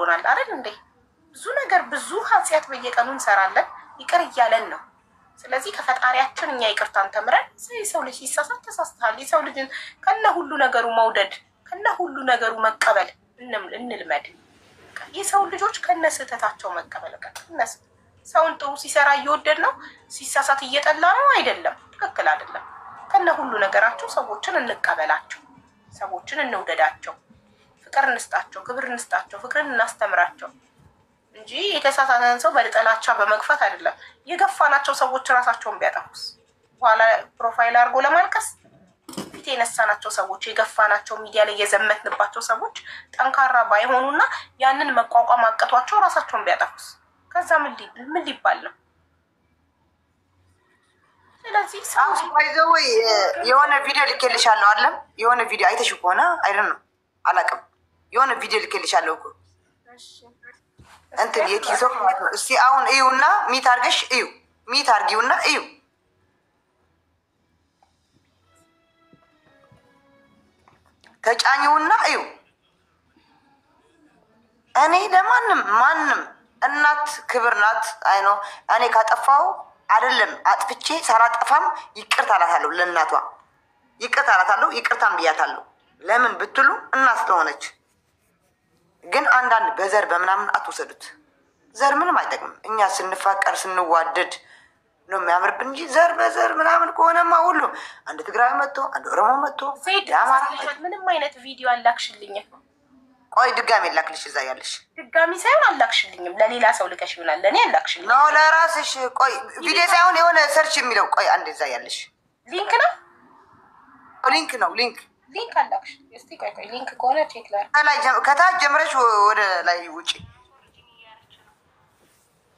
ብሎናል አይደል እንዴ? ብዙ ነገር ብዙ ኃጢአት በየቀኑ እንሰራለን፣ ይቅር እያለን ነው። ስለዚህ ከፈጣሪያችን እኛ ይቅርታን ተምረን የሰው ልጅ ሲሳሳት ተሳስተሃል፣ የሰው ልጅን ከነ ሁሉ ነገሩ መውደድ ከነ ሁሉ ነገሩ መቀበል እንልመድ። የሰው ልጆች ከነ ስህተታቸው መቀበል ከነስ ሰውን ጥሩ ሲሰራ እየወደድ ነው፣ ሲሳሳት እየጠላ ነው አይደለም፣ ትክክል አይደለም። ከነ ሁሉ ነገራቸው ሰዎችን እንቀበላቸው፣ ሰዎችን እንውደዳቸው፣ ፍቅር እንስጣቸው፣ ክብር እንስጣቸው፣ ፍቅርን እናስተምራቸው እንጂ የተሳሳተን ሰው በጥላቻ በመግፋት አይደለም። የገፋናቸው ሰዎች ራሳቸውን ቢያጠፉስ በኋላ ፕሮፋይል አድርጎ ለማልቀስ ፊት የነሳናቸው ሰዎች የገፋናቸው ሚዲያ ላይ የዘመትንባቸው ሰዎች ጠንካራ ባይሆኑና ያንን መቋቋም አቅቷቸው ራሳቸውን ቢያጠፉስ ከዛ ምን ሊባል ነው? ስለዚህ ሰው ባይዘው የሆነ ቪዲዮ ልኬልሻለሁ አለም የሆነ ቪዲዮ አይተሽ ከሆነ አይደል ነው አላውቅም። የሆነ ቪዲዮ ልኬልሻለሁ እኮ እንትን የቲክቶክ ማለት ነው። እስቲ አሁን እዩና ሚት አድርገሽ እዩ፣ ሚት አድርጊውና እዩ። ተጫኙና እዩ። እኔ ለማንም ማንም እናት ክብር ናት። አይ ነው እኔ ካጠፋው አይደለም አጥፍቼ ሳላጠፋም ይቅርታ አላታለሁ፣ ለእናቷ ይቅርታ አላታለሁ፣ ይቅርታም ብያታለሁ። ለምን ብትሉ እናት ስለሆነች። ግን አንዳንድ በዘር በምናምን አትወሰዱት። ዘር ምንም አይጠቅምም። እኛ ስንፋቀር ስንዋደድ ነው የሚያምርብን እንጂ ዘር በዘር ምናምን ከሆነማ ሁሉ አንድ ትግራዊ መጥቶ አንድ ኦሮሞ መጥቶ ያማራ ምንም አይነት ቪዲዮ አላክሽልኝም። ቆይ ድጋሚ ላክልሽ። እዛ ያለሽ ድጋሚ ሳይሆን አላክሽልኝም፣ ለሌላ ሰው ልከሽ ይሆናል። ለእኔ አላክሽልኝ ነው ለራስሽ። ቆይ ቪዲዮ ሳይሆን የሆነ ሰርች የሚለው ቆይ አንድ እዛ ያለሽ ሊንክ ነው ሊንክ ነው ሊንክ አላክሽ። እስቲ ቆይ ሊንክ ከሆነ ቼክ ላይ ከታች ጀምረሽ ወደ ላይ ውጪ።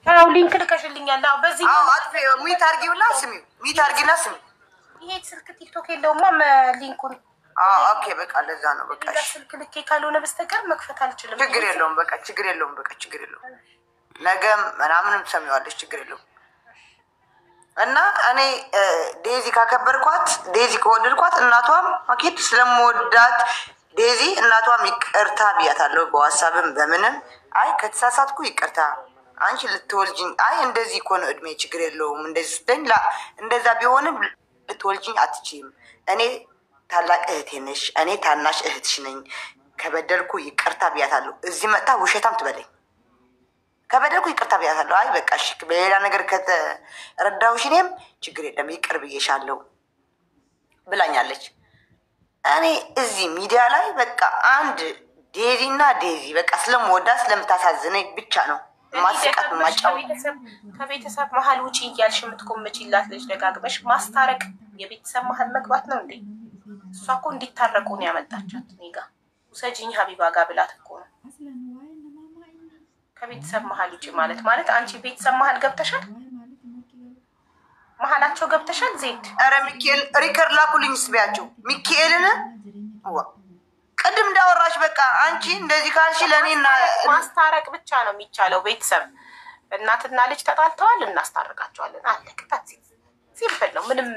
አዎ ሊንክ ልከሽልኛል። አዎ በዚህ አጥፌ ሚት አድርጊውና ስሚው፣ ሚት አድርጊና ስሚው። ይሄ ስልክ ቲክቶክ የለውማ ሊንኩን። ኦኬ በቃ ለዛ ነው በቃ። እሺ ስልክ ልኬ ካልሆነ በስተቀር መክፈት አልችልም። ችግር የለውም በቃ ችግር የለውም በቃ ችግር የለውም። ነገም ምናምንም ሰሚዋለሽ ችግር የለውም። እና እኔ ዴዚ ካከበርኳት ዴዚ ከወደድኳት እናቷም አኪድ ስለምወዳት ዴዚ እናቷም ይቅርታ ብያታለሁ፣ በዋትስአፕም በምንም። አይ ከተሳሳትኩ ይቅርታ አንቺ ልትወልጂኝ አይ እንደዚህ እኮ ነው እድሜ ችግር የለውም እንደዚህ ስትኝ ላ እንደዛ ቢሆንም ልትወልጂኝ አትችይም። እኔ ታላቅ እህቴ ነሽ፣ እኔ ታናሽ እህትሽ ነኝ። ከበደልኩ ይቅርታ ብያታለሁ። እዚህ መጣ ውሸታም ትበለኝ። ከበደልኩ ይቅርታ ብያታለሁ። አይ በቃ እሺ በሌላ ነገር ከተረዳሁሽ እኔም ችግር የለም ይቅር ብዬሻለሁ ብላኛለች። እኔ እዚህ ሚዲያ ላይ በቃ አንድ ዴዚና ዴዚ በቃ ስለምወዳት ስለምታሳዝነኝ ብቻ ነው ማስቃት ማጫው። ከቤተሰብ መሀል ውጪ እያልሽ የምትቆመጪላት ልጅ ደጋግመሽ ማስታረቅ የቤተሰብ መሀል መግባት ነው እንዴ? እሷ እኮ እንዲታረቁ ነው ያመጣቻት። እኔ ጋ ውሰጂኝ ሀቢባ ጋር ብላት እኮ ነው። ከቤተሰብ መሀል ውጪ ማለት አንቺ ቤተሰብ መሀል ገብተሻል፣ መሀላቸው ገብተሻል። ዜድ ኧረ ሚካኤል ሪከርድ ላኩልኝ ስቢያቸው ሚካኤልን ቅድም እንዳወራሽ በቃ አንቺ እንደዚህ ካልሽ ለእኔና ማስታረቅ ብቻ ነው የሚቻለው። ቤተሰብ እናትና ልጅ ተጣልተዋል፣ እናስታርቃቸዋለን። አለቅጣት ሲምፕል ነው፣ ምንም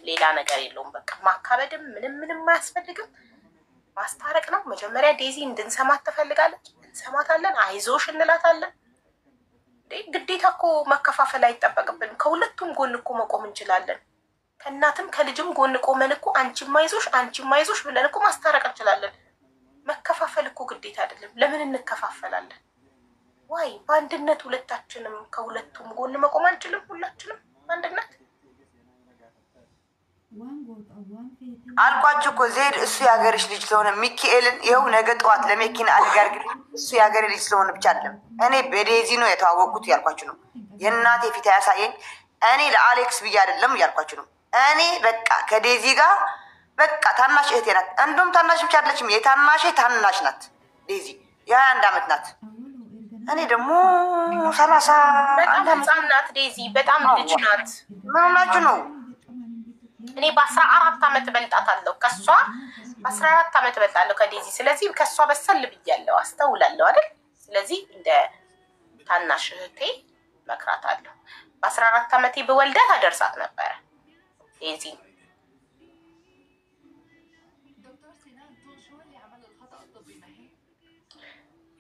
ሌላ ነገር የለውም። በቃ ማካበድም ምንም አያስፈልግም። ማስታረቅ ነው። መጀመሪያ ዴዚ እንድንሰማት ትፈልጋለች፣ እንሰማታለን፣ አይዞሽ እንላታለን። ግዴታ እኮ መከፋፈል አይጠበቅብንም። ከሁለቱም ጎን እኮ መቆም እንችላለን። ከእናትም ከልጅም ጎን ቆመን እኮ አንቺም አይዞሽ ብለን እኮ ማስታረቅ እንችላለን። መከፋፈል እኮ ግዴታ አይደለም። ለምን እንከፋፈላለን? ዋይ በአንድነት ሁለታችንም ከሁለቱም ጎን መቆም አንችልም? ሁላችንም አንድነት አልኳችሁ እኮ ዜድ እሱ የሀገርሽ ልጅ ስለሆነ ሚካኤልን ይኸው ነገ ጠዋት ለመኪና አደጋ አድርግልኝ። እሱ የሀገር ልጅ ስለሆነ ብቻ አይደለም እኔ በዴዚ ነው የተዋወቅኩት እያልኳችሁ ነው። የእናቴ ፊት ያሳየኝ እኔ ለአሌክስ ብዬ አይደለም እያልኳችሁ ነው። እኔ በቃ ከዴዚ ጋር በቃ ታናሽ እህቴ ናት። እንደውም ታናሽ ብቻ አይደለችም የታናሽ ታናሽ ናት። ዴዚ የ21 ዓመት ናት። እኔ ደግሞ 30 በጣም ህፃን ናት። ዴዚ በጣም ልጅ ናት። ምን ሆናችሁ ነው? እኔ በ14 ዓመት እበልጣታለሁ ከሷ 14 ዓመት እበልጣለሁ ከዴዚ። ስለዚህ ከሷ በሰል ብያለሁ፣ አስተውላለሁ አይደል? ስለዚህ እንደ ታናሽ እህቴ መክራታለሁ። በ14 ዓመቴ በወልዳት አደርሳት ነበረ ዴዚ።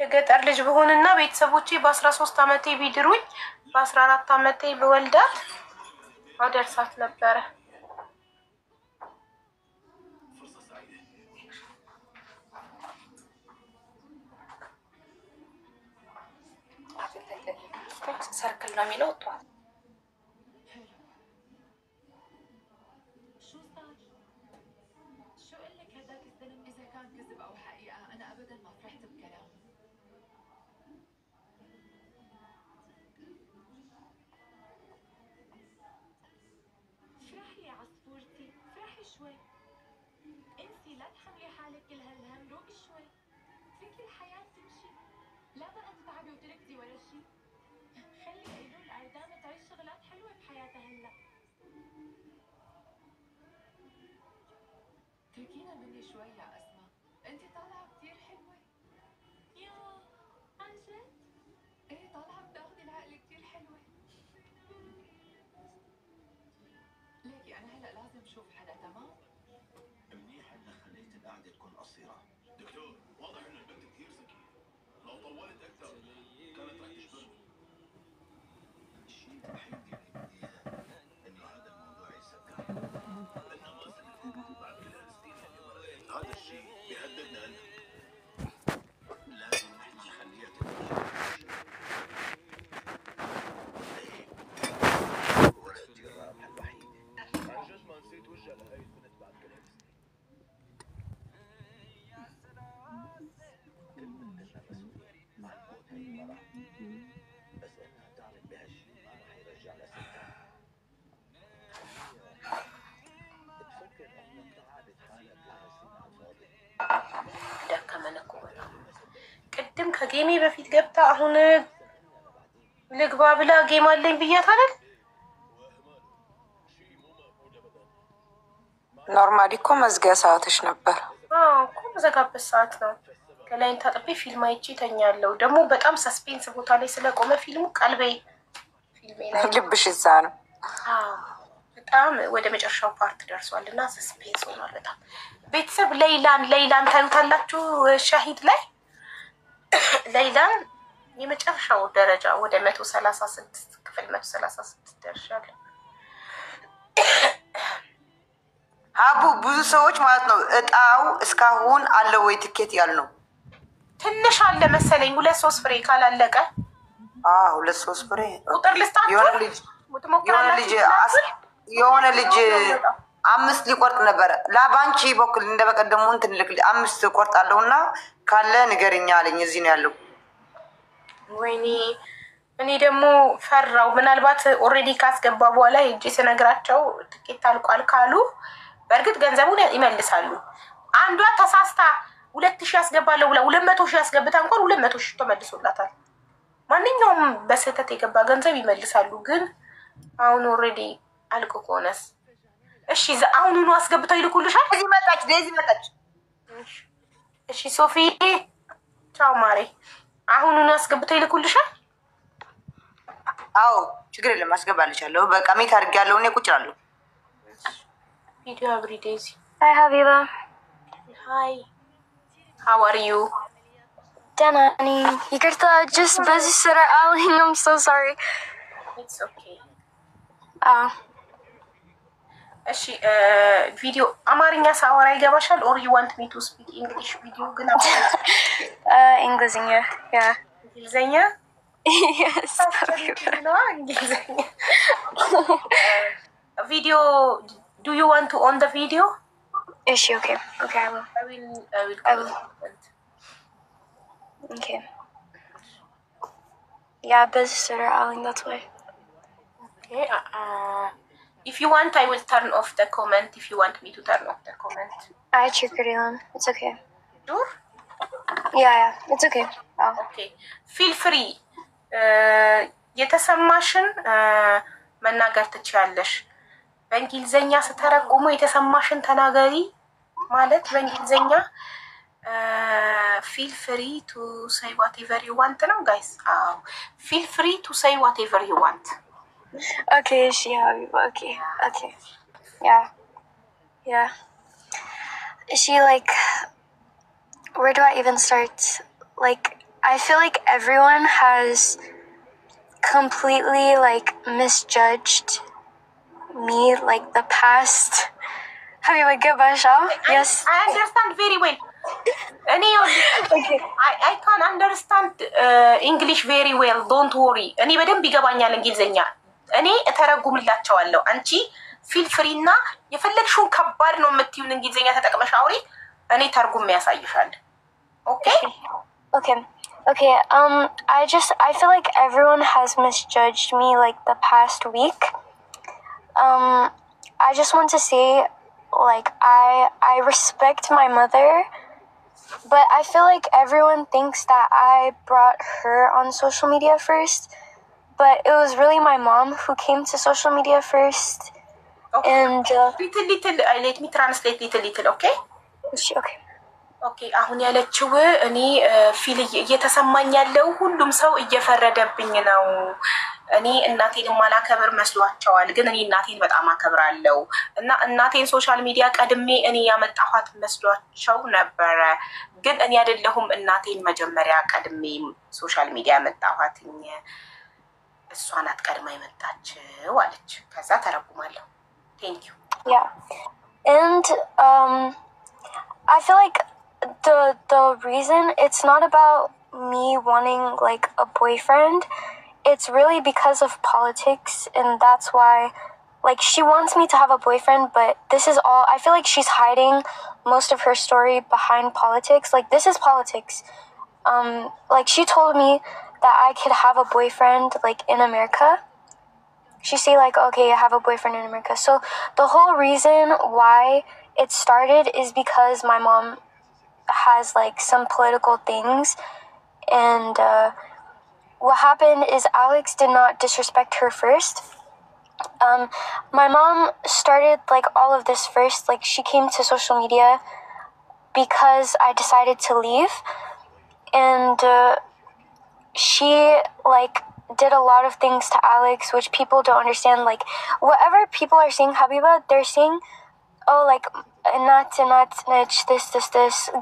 የገጠር ልጅ ብሆንና ቤተሰቦቼ በ13 ዓመቴ ቢድሩኝ በ14 ዓመቴ በወልዳት አደርሳት ነበረ። ሰርክል ነው የሚለው ወጥቷል። انسي لا تحملي حالك كل هالهم، روقي شوي، اتركي الحياة تمشي، لا بقى تتعبي وتركزي ولا شي. خلي ايلول قدامها تعيش شغلات حلوة بحياتها هلا. تركينا مني شوي يا أسماء، انتي طالعة كتير حلوة. يا عن جد؟ ايه طالعة بتاخدي العقل كتير حلوة. ليكي أنا هلا لازم شوف حدا، تمام؟ منيح انك خليت القعده تكون قصيره. دكتور واضح ان البنت كثير ذكيه، لو طولت اكثر كانت رح تشبهه. الشيء الوحيد اللي بدي اياه انه هذا الموضوع يسكر، انها ما سلكت بعد كل هالسنين اللي مرقت. هذا الشيء بيهددنا هلا. لازم نحن نخليها تتوجه. هو اختيار الرابح الوحيد. عن جد ما نسيت وجه لهي البنت بعد كل هالسنين. بس انها تعرف بهالشيء ما رح يرجع لستها. تفكر انك قعدت حالك لهالسنين على الفاضي. ደከመን እኮ በጣም ቅድም ከጌሜ በፊት ገብታ አሁን ልግባ ብላ ጌም አለኝ ብያት አይደል? ኖርማሊ እኮ መዝጊያ ሰዓትሽ ነበር። እኮ መዘጋበት ሰዓት ነው። ከላይን ታጥቤ ፊልም አይቼ ተኛለሁ። ደግሞ በጣም ሰስፔንስ ቦታ ላይ ስለቆመ ፊልሙ ቀልቤ ፊልሜ ላይ ልብሽ እዛ ነው። በጣም ወደ መጨረሻው ፓርት ደርሷል እና ሰስፔንስ ሆኗል በጣም። ቤተሰብ ሌይላን ታዩታላችሁ። ሻሂድ ላይ ሌይላን የመጨረሻው ደረጃ ወደ 136 ክፍል 136 ደርሻለሁ። አቡ ብዙ ሰዎች ማለት ነው እጣው እስካሁን አለ ወይ ትኬት ያልነው ትንሽ አለ መሰለኝ 2-3 ፍሬ ካላለቀ 2-3 ፍሬ ቁጥር ልስጣችሁ። የሆነ ልጅ 5 ሊቆርጥ ነበረ። ላባንቺ በኩል እንደበቀደሙ እንትን ልክ 5 ቆርጣለሁና ካለ ንገርኛ አለኝ። እዚህ ነው ያለው። ወይኔ እኔ ደግሞ ፈራው። ምናልባት ኦልሬዲ ካስገባ በኋላ ሄጄ ስነግራቸው ትኬት አልቋል ካሉ በእርግጥ ገንዘቡን ይመልሳሉ። አንዷ ተሳስታ 2000 ያስገባለሁ ብላ 200,000 ያስገብታ እንኳን 200,000 ተመልሶላታል። ማንኛውም በስህተት የገባ ገንዘብ ይመልሳሉ። ግን አሁን ኦልሬዲ አልቆ ከሆነስ? እሺ አሁኑኑ አስገብተው ይልኩልሻል። ዴዚ መጣች። እሺ ሶፊ ቻው ማሬ። አሁኑኑ አስገብተው ይልኩልሻል። አዎ ችግር የለም አስገባልሻለሁ። በቃ ሜት አድርጌያለሁ። እኔ ቁጭ እላለሁ። ቪዲዮ አብሪ ዴዚ። Hi Habiba. Hi. How are you? Danani. Yikarta just busy sir Aling. I'm so sorry. It's okay. እሺ ቪዲዮ አማርኛ ሳወራ ይገባሻል? or you want me to speak English? ቪዲዮ ግን እንግሊዝኛ yeah. እንግሊዝኛ Yes. እንግሊዝኛ ቪዲዮ do you want to on the video? Is she okay? Okay, I will. I will. Okay. Yeah, busy sir Aling, that's why. Okay. If you want, I will turn off the comment. If you want me to turn off the comment. I check it on. It's okay. Sure? Yeah, it's okay. Oh. Okay. Feel free. የተሰማሽን መናገር ትችያለሽ። በእንግሊዘኛ ስተረጉሙ የተሰማሽን ተናገሪ ማለት በእንግሊዘኛ feel free to say whatever you want ነው guys. feel free to say whatever you want. Okay, she Habiba. Okay. Okay. Yeah. Yeah. Is she like, where do I even start? Like, I feel like everyone has completely like misjudged me like the past. Habiba Gabasha. Yes. I understand very well. I can understand English very well. Don't worry. እኔ በደንብ ይገባኛል እንግሊዝኛ። እኔ እተረጉምላቸዋለሁ። አንቺ ፊል ፍሪ እና የፈለግሽውን ከባድ ነው የምትይውን እንግሊዝኛ ተጠቅመሽ አውሪ። እኔ ተርጉም ያሳይሻል። ኦኬ Okay. I feel like everyone has misjudged me like the past week. I just want to say, like, I respect my mother, but I feel like everyone thinks that I brought her on social media first, but it was really my mom who came to social media first. Okay. And little let me translate little, okay? Okay. ኦኬ አሁን ያለችው እኔ ፊል እየተሰማኝ ያለው ሁሉም ሰው እየፈረደብኝ ነው። እኔ እናቴን ማላከብር መስሏቸዋል፣ ግን እኔ እናቴን በጣም አከብራለሁ እና እናቴን ሶሻል ሚዲያ ቀድሜ እኔ ያመጣኋት መስሏቸው ነበረ። ግን እኔ አይደለሁም እናቴን መጀመሪያ ቀድሜ ሶሻል ሚዲያ ያመጣኋትኝ፣ እሷ ናት ቀድማ የመጣችው አለች። ከዛ ተረጉማለሁ። ቴንክ ዩ Yeah. And I feel like the reason it's not about me wanting like a boyfriend, it's really because of politics, and that's why like she wants me to have a boyfriend, but this is all I feel like she's hiding most of her story behind politics. Like this is politics. Like she told me that I could have a boyfriend like in America. She say like, okay, I have a boyfriend in America. So the whole reason why it started is because my mom has like some political things, and what happened is Alex did not disrespect her first. My mom started like all of this first. Like she came to social media because I decided to leave, and she like did a lot of things to Alex which people don't understand. Like whatever people are saying, Habiba, they're saying, oh, like not this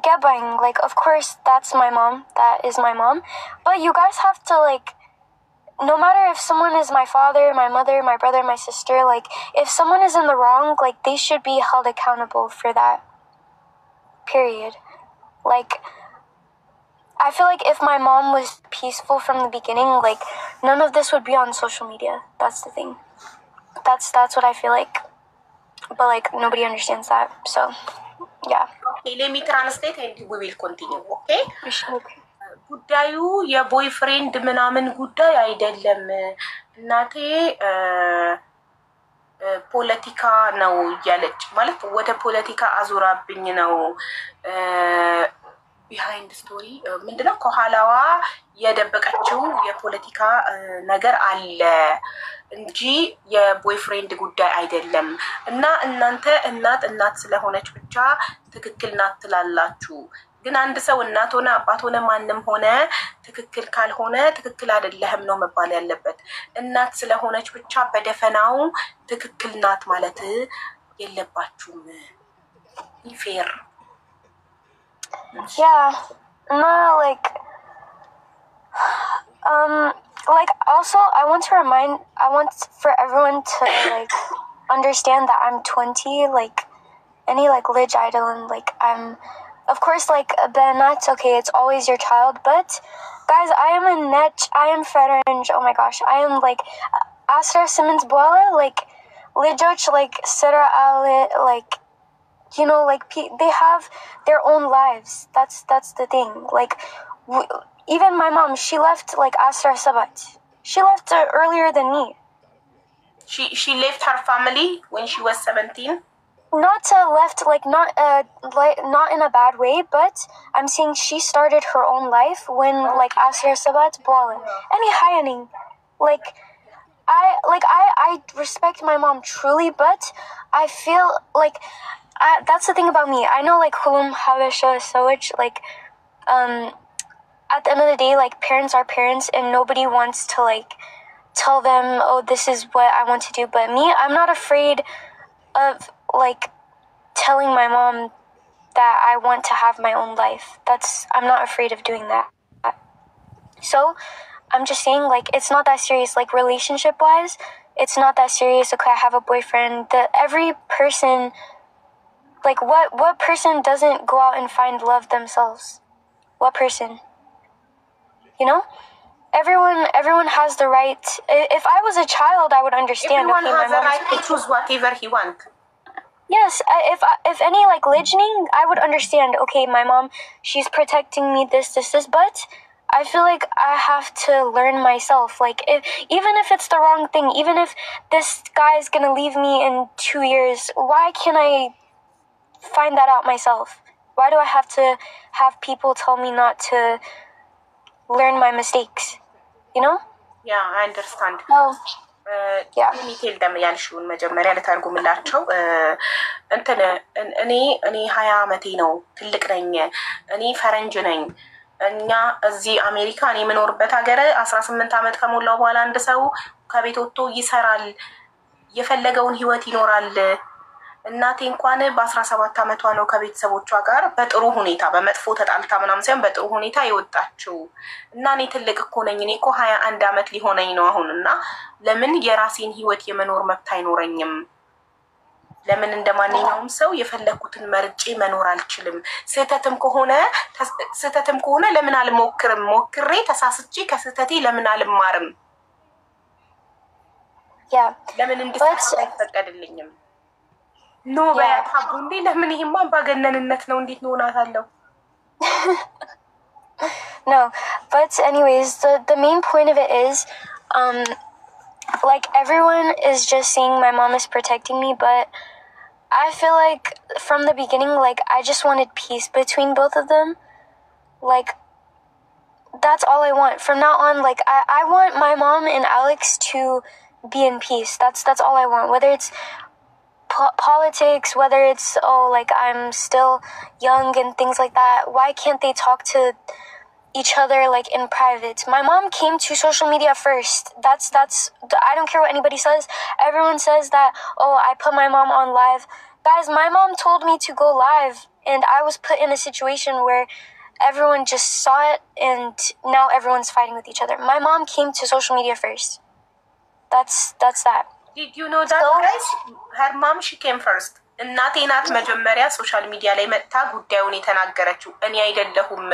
Gebang. Like of course that's my mom, that is my mom, but you guys have to like, no matter if someone is my father, my mother, my brother, my sister, like if someone is in the wrong, like they should be held accountable for that, period. Like I feel like if my mom was peaceful from the beginning, like none of this would be on social media. That's the thing. That's what I feel like. But like nobody understands that. So yeah. Okay, let me translate and we will continue, okay? Okay. ጉዳዩ የቦይፍሬንድ ምናምን ጉዳይ አይደለም። እናቴ ፖለቲካ ነው እያለች ማለት ወደ ፖለቲካ አዙራብኝ ነው። ቢሃይንድ ስቶሪ ምንድነው? ከኋላዋ የደበቀችው የፖለቲካ ነገር አለ እንጂ የቦይፍሬንድ ጉዳይ አይደለም። እና እናንተ እናት ስለሆነች ብቻ ትክክል ናት ትላላችሁ። ግን አንድ ሰው እናት ሆነ አባት ሆነ ማንም ሆነ ትክክል ካልሆነ ትክክል አይደለህም ነው መባል ያለበት። እናት ስለሆነች ብቻ በደፈናው ትክክል ናት ማለት የለባችሁም። ፌር Yeah. No, like also I want for everyone to like understand that I'm 20, like any like Lij idol, and like I'm of course like Benat, okay, it's always your child, but guys, I am French. Oh my gosh, I am like Asra Simmons Boala, like Lijoch, like Sira Ali, like you know, like they have their own lives. That's the thing. Like even my mom, she left like Asra Sabat. She left earlier than me. She left her family when she was 17. Not left like not in a bad way, but I'm saying she started her own life when like Asra Sabat Boala. Any hiring, like I respect my mom truly, but I feel like. That's the thing about me. I know like Hulum Habesha Sowich, like at the end of the day, like parents are parents and nobody wants to like tell them, oh, this is what I want to do. But me, I'm not afraid of like telling my mom that I want to have my own life. I'm not afraid of doing that. So I'm just saying, like, it's not that serious. Like, relationship-wise, it's not that serious. Okay, I have a boyfriend. Every person, like, what person doesn't go out and find love themselves? What person? You know? Everyone has the right. If I was a child, I would understand. Everyone Okay, has my a mom right to choose whatever he wants. Yes, if any like listening, I would understand. Okay, my mom, she's protecting me. This. But I feel like I have to learn myself. Like, even if it's the wrong thing, even if this guy's gonna leave me in 2 years, why can't I find that out myself? Why do I have to have people tell me not to learn my mistakes? You know? Yeah, I understand. No. Yeah. ቴል ደም ያልሽውን መጀመሪያ ልተርጉምላቸው። እንትን እኔ 20 ዓመቴ ነው፣ ትልቅ ነኝ፣ እኔ ፈረንጅ ነኝ። እኛ እዚህ አሜሪካ እኔ የምኖርበት ሀገር 18 ዓመት ከሞላው በኋላ አንድ ሰው ከቤት ወጥቶ ይሰራል፣ የፈለገውን ህይወት ይኖራል። እናቴ እንኳን በ17 ዓመቷ ነው ከቤተሰቦቿ ጋር በጥሩ ሁኔታ፣ በመጥፎ ተጣልታ ምናምን ሳይሆን በጥሩ ሁኔታ የወጣችው። እና እኔ ትልቅ እኮ ነኝ፣ እኔ እኮ 21 ዓመት ሊሆነኝ ነው አሁን። እና ለምን የራሴን ህይወት የመኖር መብት አይኖረኝም? ለምን እንደማንኛውም ሰው የፈለኩትን መርጬ መኖር አልችልም? ስህተትም ከሆነ ለምን አልሞክርም? ሞክሬ ተሳስቼ ከስህተቴ ለምን አልማርም? ለምን እንድሳሳት አይፈቀድልኝም? ኖ በያታቡ እንዴ! ለምን ይሄማ ባገነንነት ነው? እንዴት ነው ናታለው? No, but anyways, the main point of it is, like, everyone is just saying my mom is protecting me, but I feel like from the beginning, like, I just wanted peace between both of them. Like, that's all I want. From now on, like, I want my mom and Alex to be in peace. That's all I want. Whether it's politics, whether it's, like, I'm still young and things like that, why can't they talk to each other, like, in private? My mom came to social media first. That's I don't care what anybody says. Everyone says that, I put my mom on live. Guys, my mom told me to go live, and I was put in a situation where everyone just saw it, and now everyone's fighting with each other. My mom came to social media first. That's that. Did you know that, guys? Her mom, she came first. እናቴ ናት መጀመሪያ ሶሻል ሚዲያ ላይ መጥታ ጉዳዩን የተናገረችው። እኔ አይደለሁም።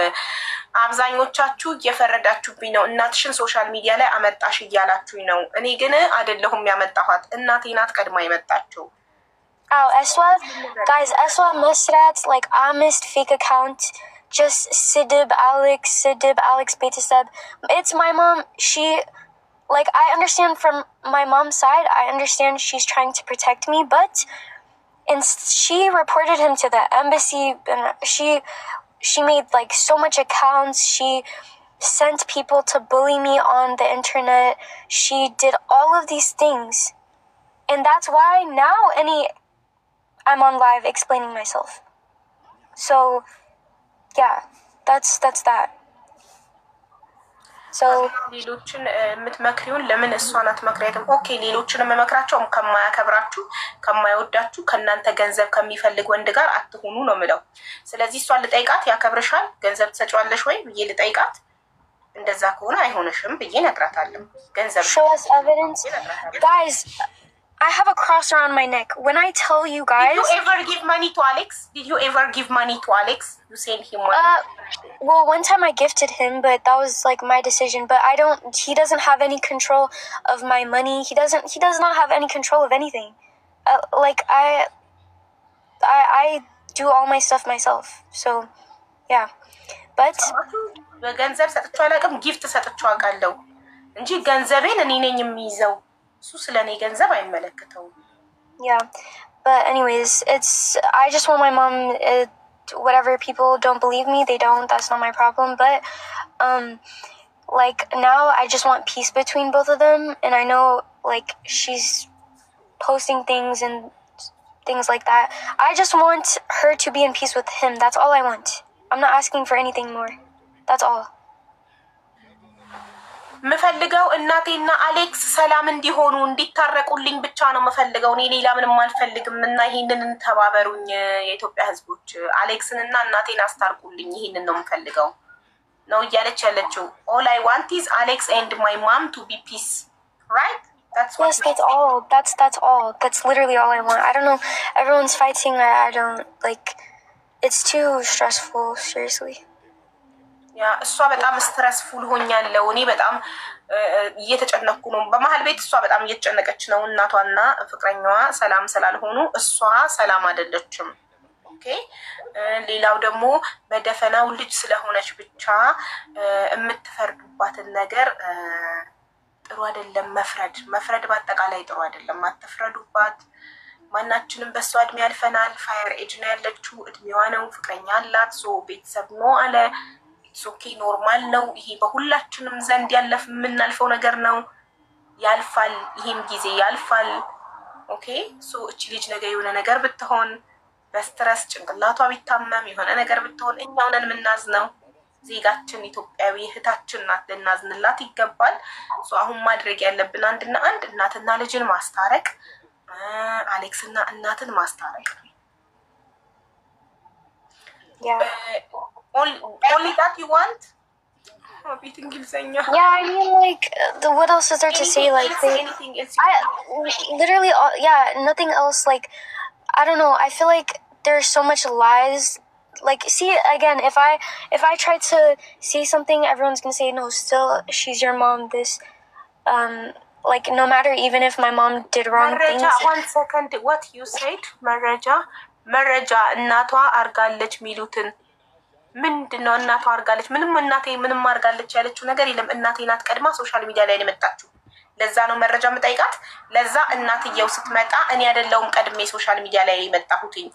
አብዛኞቻችሁ እየፈረዳችሁብኝ ነው። እናትሽን ሶሻል ሚዲያ ላይ አመጣሽ እያላችሁኝ ነው። እኔ ግን አይደለሁም ያመጣኋት። እናቴ ናት ቀድማ የመጣችው። Guys, Eswa Musrat, like, honest fake account, just Sidib Alex Betaseb. It's my mom. She, like, I understand from my mom's side, I understand she's trying to protect me, but she reported him to the embassy, and she made, like, so much accounts. She sent people to bully me on the internet. She did all of these things, and that's why now I'm on live explaining myself. So yeah, that's that. So ሌሎችን የምትመክሪውን ለምን እሷን አትመክሪያትም? ኦኬ ሌሎችን መመክራቸው ከማያከብራችሁ ከማይወዳችሁ ከእናንተ ገንዘብ ከሚፈልግ ወንድ ጋር አትሆኑ ነው የምለው። ስለዚህ እሷን ልጠይቃት፣ ያከብርሻል ገንዘብ ትሰጪዋለሽ ወይ ብዬ ልጠይቃት። እንደዛ ከሆነ አይሆንሽም ብዬ እነግራታለሁ። ገንዘብ show us evidence. Guys, I have a cross around my neck. When I tell you guys, did you ever give money to Alex? Did you ever give money to Alex? You sent him money? Well, one time I gifted him, but that was, like, my decision. But he doesn't have any control of my money. He does not have any control of anything. Like, I do all my stuff myself. So yeah, but በገንዘብ ሰጥቼው አላውቅም። ጊፍት ሰጥቼው አውቃለሁ እንጂ ገንዘቤን እኔ ነኝ የሚይዘው። እሱ ስለኔ ገንዘብ አይመለከተውም። Yeah, but anyways, I just want my mom, whatever people don't believe me, they don't, that's not my problem. But like, now I just want peace between both of them, and I know, like, she's posting things and things like that. I just want her to be in peace with him. That's all I want. I'm not asking for anything more. That's all. ምፈልገው እናቴና አሌክስ ሰላም እንዲሆኑ እንዲታረቁልኝ ብቻ ነው ምፈልገው። እኔ ሌላ ምንም አልፈልግም። እና ይሄንን ተባበሩኝ የኢትዮጵያ ሕዝቦች፣ አሌክስንና እናቴን አስታርቁልኝ። ይሄንን ነው ምፈልገው። ነው እያለች ያለችው። all I want is Alex and my mom to be peace, right? That's what Yes, that's all. That's all. That's literally all I want. I don't know. Everyone's fighting. I don't like. It's too stressful. Seriously. ያ እሷ በጣም ስትረስፉል ሆኛለሁ እኔ በጣም እየተጨነኩ ነው። በመሀል ቤት እሷ በጣም እየተጨነቀች ነው። እናቷና ፍቅረኛዋ ሰላም ስላልሆኑ እሷ ሰላም አይደለችም። ኦኬ ሌላው ደግሞ በደፈናው ልጅ ስለሆነች ብቻ የምትፈርዱባትን ነገር ጥሩ አይደለም። መፍረድ በአጠቃላይ ጥሩ አይደለም። አትፍረዱባት። ማናችንም በሷ እድሜ ያልፈናል። ፋየር ኤጅ ነው ያለችው፣ እድሜዋ ነው፣ ፍቅረኛ አላት። ሶ ቤተሰብ ነው አለ ኦኬ ኖርማል ነው። ይሄ በሁላችንም ዘንድ የምናልፈው ነገር ነው። ያልፋል፣ ይሄም ጊዜ ያልፋል። ኦኬ ሶ እቺ ልጅ ነገ የሆነ ነገር ብትሆን በስትረስ ጭንቅላቷ ቢታመም የሆነ ነገር ብትሆን እኛው ነን የምናዝነው። ዜጋችን ኢትዮጵያዊ እህታችን ናት፣ ልናዝንላት ይገባል። ሶ አሁን ማድረግ ያለብን አንድና አንድ እናትና ልጅን ማስታረቅ፣ አሌክስና እናትን ማስታረቅ። Only that you want? Yeah, I mean, like, what else is there to say? Like, literally, yeah, nothing else. Like, I don't know. I feel like there's so much lies. Like, see, again, if I try to say something, everyone's gonna say, no, still, she's your mom, this, like, no matter, even if my mom did wrong things. One second, what you said? መረጃ እናቷ አርጋለች ሚሉትን ምንድነው? እናቷ አርጋለች ምንም እናቴ ምንም አርጋለች ያለችው ነገር የለም። እናቴ ናት ቀድማ ሶሻል ሚዲያ ላይ የመጣችው። ለዛ ነው መረጃ የምጠይቃት። ለዛ እናትየው ስትመጣ እኔ አይደለሁም ቀድሜ ሶሻል ሚዲያ ላይ የመጣሁትኝ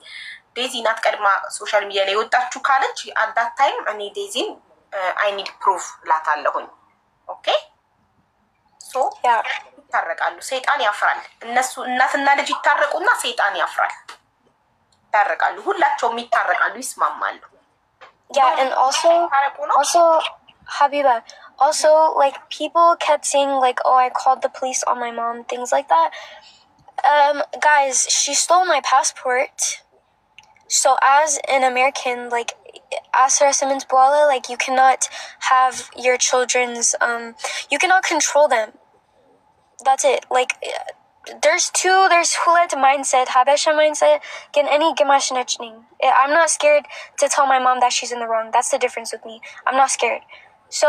ዴዚ ናት ቀድማ ሶሻል ሚዲያ ላይ ወጣችሁ ካለች at that time እኔ ዴዚን I need proof ላታለሁኝ። ኦኬ ሶ ይታረቃሉ። ሰይጣን ያፍራል። እነሱ እናትና ልጅ ይታረቁና ሰይጣን ያፍራል። ይታረቃሉ። ሁላቸውም ይታረቃሉ፣ ይስማማሉ። Yeah, and also Habiba, also like people kept saying like, oh, I called the police on my mom, things like that. Guys, she stole my passport. So as an American, like Asra Simmons Boala, like you cannot have your children's you cannot control them. That's it. Like there's Hulet mindset, Habesha mindset, get any Gimashnechning. I'm not scared to tell my mom that she's in the wrong. That's the difference with me. I'm not scared. So,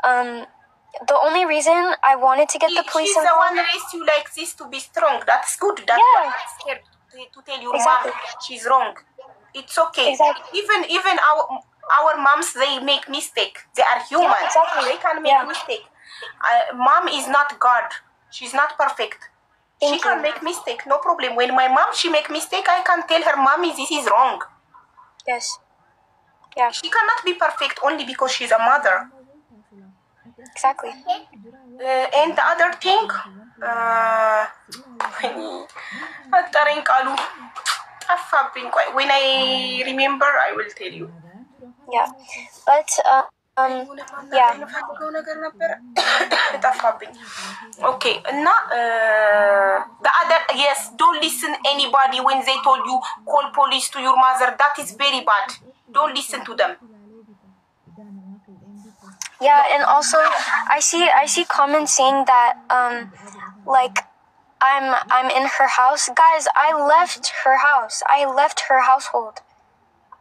the only reason I wanted to get the police involved. She's the one that raised you like this to be strong. That's good. That's why I'm scared to tell your mom she's wrong. It's okay. Exactly. Even our moms, they make mistake. They are human. Yeah, exactly. They can make mistake. Mom is not God. She's not perfect. She can make mistake, no problem. When my mom, she make mistake, I can tell her, mommy, this is wrong. Yes. Yeah. She cannot be perfect only because she's a mother. Exactly. And the other thing, when I remember, I will tell you. Yeah. But, yeah. Okay, now the other, yes, don't listen anybody when they told you call police to your mother. That is very bad. Don't listen to them. Yeah, and also I see comments saying that like I'm in her house. Guys, I left her house. I left her household.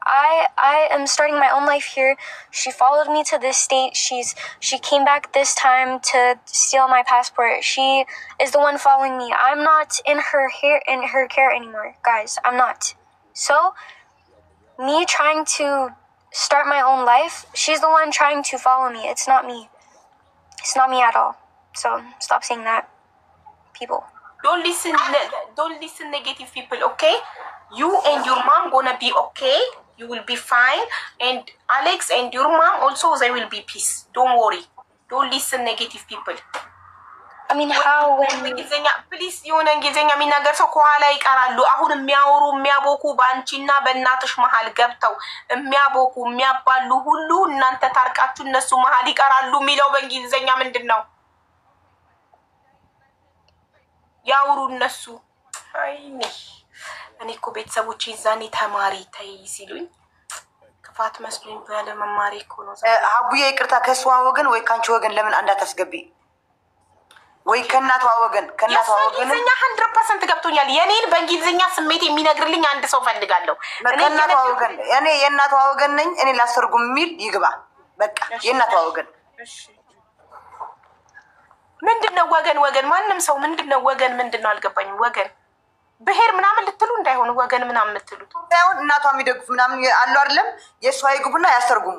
I am starting my own life here. She followed me to this state. She came back this time to steal my passport. She is the one following me. I'm not in her care anymore, guys. I'm not. So, me trying to start my own life, she's the one trying to follow me. It's not me. It's not me at all. So, stop saying that, people. Don't listen negative people, okay? You and your mom gonna be okay. You will be fine. And Alex and your mom also, they will be peace. Don't worry. Don't listen negative people. I mean, how when... Please, የሆነ እንግሊዝኛ የሚናገር ሰው ከኋላ ይቀራሉ። አሁን የሚያቦኩ በአንቺና በእናትሽ መሀል ገብተው የሚያቦኩ የሚያባሉ ሁሉ እናንተ ታርቃችሁ እነሱ መሀል ይቀራሉ የሚለው በእንግሊዝኛ ምንድን ነው? ያውሩ እነሱ። አይኔ እኔ እኮ ቤተሰቦቼ ዛኔ ተማሪ ተይ ሲሉኝ ጥፋት መስሎኝ ያለ መማሪ እኮ ነው። አቡዬ ይቅርታ፣ ከእሷ ወገን ወይ ከአንቺ ወገን ለምን እንዳታስገቢ? ወይ ከእናቷ ወገን እንግሊዝኛ 100% ገብቶኛል። የኔን በእንግሊዝኛ ስሜት የሚነግርልኝ አንድ ሰው ፈልጋለሁ። ከእናቷ ወገን እኔ የእናቷ ወገን ነኝ፣ እኔ ላስተርጉም የሚል ይግባ። በቃ የእናቷ ወገን ምንድነው? ወገን ማንም ሰው ምንድነው? ወገን ምንድነው? አልገባኝም። ወገን ብሄር ምናምን ልትሉ እንዳይሆን ወገን ምናምን የምትሉት ሳይሆን እናቷ የሚደግፉ ምናምን አሉ አይደለም? የእሷ ይግቡና ያስተርጉሙ።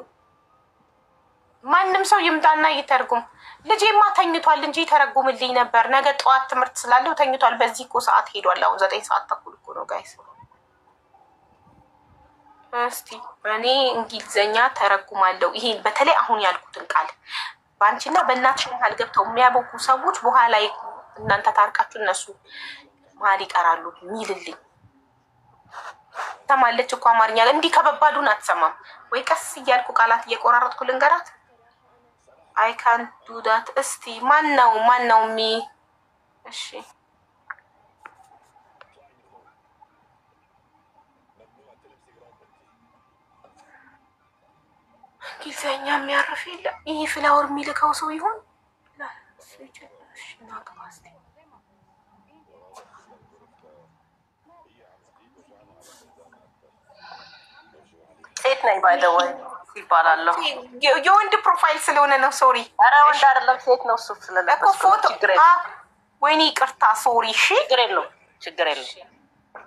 ማንም ሰው ይምጣና ይተርጉም። ልጄማ ተኝቷል እንጂ ተረጉምልኝ ነበር። ነገ ጠዋት ትምህርት ስላለው ተኝቷል። በዚህ እኮ ሰዓት ሄዷል። አሁን 9 ሰዓት ተኩል እኮ ነው ጋይስ። እስቲ እኔ እንግሊዘኛ ተረጉማለሁ። ይሄ በተለይ አሁን ያልኩትን ቃል በአንቺና በእናትሽ መሀል ገብተው የሚያበቁ ሰዎች በኋላ እናንተ ታርቃችሁ እነሱ መሀል ይቀራሉ ሚልልኝ ተማለች እኮ አማርኛ እንዲህ ከበባዱን አትሰማም ወይ? ቀስ እያልኩ ቃላት እየቆራረጥኩ ልንገራት። አይ ካን ዱ ዳት። እስቲ ማን ነው ሚ? እሺ ጊዜኛ የሚያርፍ የለ። ይሄ ፍላወር የሚልከው ሰው ይሆን? ሴት ነኝ ባይ ዘ ወይ ይባላለሁ። የወንድ ፕሮፋይል ስለሆነ ነው። ሶሪ። ኧረ ወንድ አይደለም ሴት ነው። እሱ ስለለበስኩ ፎቶ። ወይኔ ይቅርታ፣ ሶሪ። እሺ ችግር የለም።